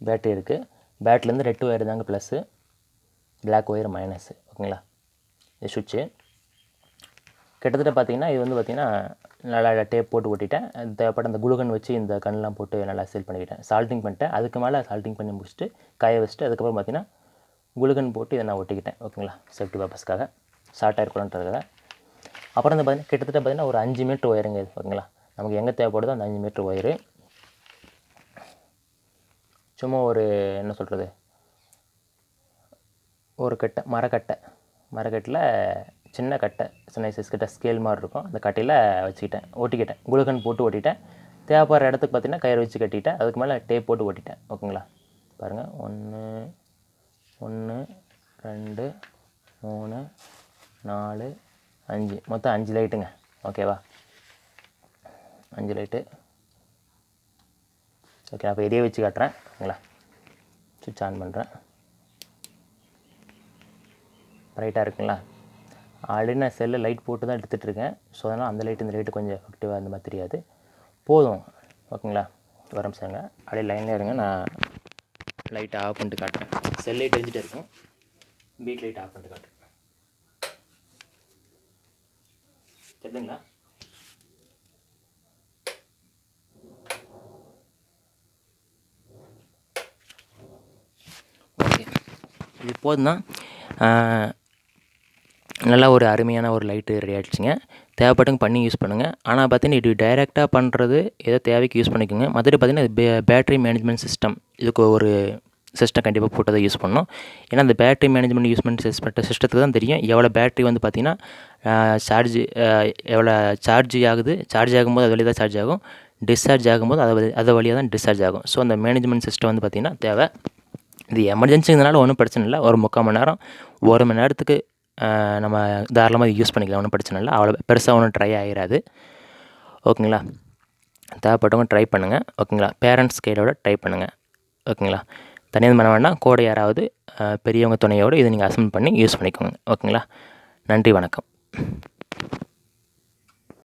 Battery இருக்குது. பேட்டரிலேருந்து red wire தாங்க plus, black wire minus. ஓகேங்களா, இது சுவிட்சு. கிட்டத்தட்ட பார்த்தீங்கன்னா இது வந்து பார்த்திங்கன்னா நல்லா டேப் போட்டு ஒட்டிட்டேன். தேவைப்பட்ட அந்த குளுகன் வச்சு இந்த கண்ணெலாம் போட்டு நல்லா சீல் பண்ணிக்கிட்டேன். சால்ட்டிங் பண்ணிட்டேன். அதுக்கு மேலே சால்ட்டிங் பண்ணி முடிச்சுட்டு காய வச்சுட்டு அதுக்கப்புறம் பார்த்திங்கன்னா குளுகன் போட்டு இதை நான் ஒட்டிக்கிட்டேன். ஓகேங்களா, சேஃப்டி பர்பஸ்க்காக, ஷார்ட் ஆகிருக்கூடாதுன்றதுக்காக. அப்புறம் வந்து பார்த்திங்கன்னா கிட்டத்தட்ட பார்த்திங்கன்னா ஒரு 5 மீட்ரு ஒயருங்க இது. ஓகேங்களா, நமக்கு எங்கே தேவைப்படுதோ அந்த 5 மீட்ரு ஒயரு. சும்மா ஒரு என்ன சொல்கிறது, ஒரு கட்டை மரக்கட்டில் சின்ன கட்டை, சின்ன சைஸ் கட்டை, ஸ்கேல் மாதிரி இருக்கும். அந்த கட்டையில் வச்சுக்கிட்டேன், ஒட்டிக்கிட்டேன். குளுகன் போட்டு ஒட்டிட்டேன். தேவைப்படுற இடத்துக்கு பார்த்திங்கன்னா கயிறு வச்சு கட்டிட்டேன். அதுக்கு மேலே டேப் போட்டு ஒட்டிட்டேன். ஓகேங்களா, பாருங்கள், 1 2 3 4 5, மொத்தம் 5 லைட்டுங்க. ஓகேவா, 5 லைட்டு. ஓகே, அப்போ இதையே வச்சு காட்டுறேன். ஓகேங்களா, சுவிட்ச் ஆன் பண்ணுறேன். ப்ரைட்டாக இருக்குங்களா? ஆல்ரெடி நான் செல்லில் லைட் போட்டு தான் எடுத்துகிட்ருக்கேன். ஸோ அதனால் அந்த லைட்டு இந்த லைட்டு கொஞ்சம் எஃபெக்டிவாக அந்த மாதிரி தெரியாது. போதும். ஓகேங்களா, வர நிமிஷங்க, அப்படியே லைனில் இருங்க. நான் லைட்டை ஆஃப் பண்ணிட்டு காட்டுறேன். செல் லைட் எரிஞ்சிட்டு இருக்கும், பீட் லைட் ஆஃப் பண்ணிட்டு காட்டுறேன். தெரியுதுங்களா? ஓகே, இது போதும் தான். நல்லா ஒரு அருமையான ஒரு லைட்டு ரெடி ஆகிடுச்சிங்க. தேவைப்பட்டவங்க பண்ணி யூஸ் பண்ணுங்கள். ஆனால் பார்த்தீங்கன்னா இது டைரெக்டாக பண்ணுறது ஏதோ தேவைக்கு யூஸ் பண்ணிக்கோங்க. மற்றபடி பார்த்தீங்கன்னா இது பேட்டரி மேனேஜ்மெண்ட் சிஸ்டம், இதுக்கு ஒரு சிஸ்டம் கண்டிப்பாக போட்டு தான் யூஸ் பண்ணணும். ஏன்னா அந்த பேட்டரி மேனேஜ்மெண்ட் யூஸ் பண்ணி சிஸ்டத்துக்கு தான் தெரியும் எவ்வளோ பேட்டரி வந்து பார்த்திங்கன்னா எவ்வளோ சார்ஜ் ஆகுது. சார்ஜ் ஆகும்போது அது வழியாக தான் சார்ஜ் ஆகும், டிஸ்சார்ஜ் ஆகும்போது அது வழியாக தான் டிஸ்சார்ஜ் ஆகும். ஸோ அந்த மேனேஜ்மெண்ட் சிஸ்டம் வந்து பார்த்திங்கன்னா தேவை. இது எமர்ஜென்சிங்கிறதுனால ஒன்றும் பிரச்சனை இல்லை. ஒரு 3/4 மணி நேரம் 1 மணி நேரத்துக்கு நம்ம தாராளமாக யூஸ் பண்ணிக்கலாம், ஒன்றும் பிரச்சனை இல்லை. அவ்வளோ பெருசாக ஒன்றும் ட்ரை ஆகிடாது. ஓகேங்களா, தேவைப்பட்டவங்க ட்ரை பண்ணுங்கள். ஓகேங்களா, பேரண்ட்ஸ் கைடோட ட்ரை பண்ணுங்கள். ஓகேங்களா, தனியாக பண்ண வேண்டாம், கூட யாராவது பெரியவங்க துணையோடு இதை நீங்கள் அசெம்பிள் பண்ணி யூஸ் பண்ணிக்கோங்க. ஓகேங்களா, நன்றி, வணக்கம்.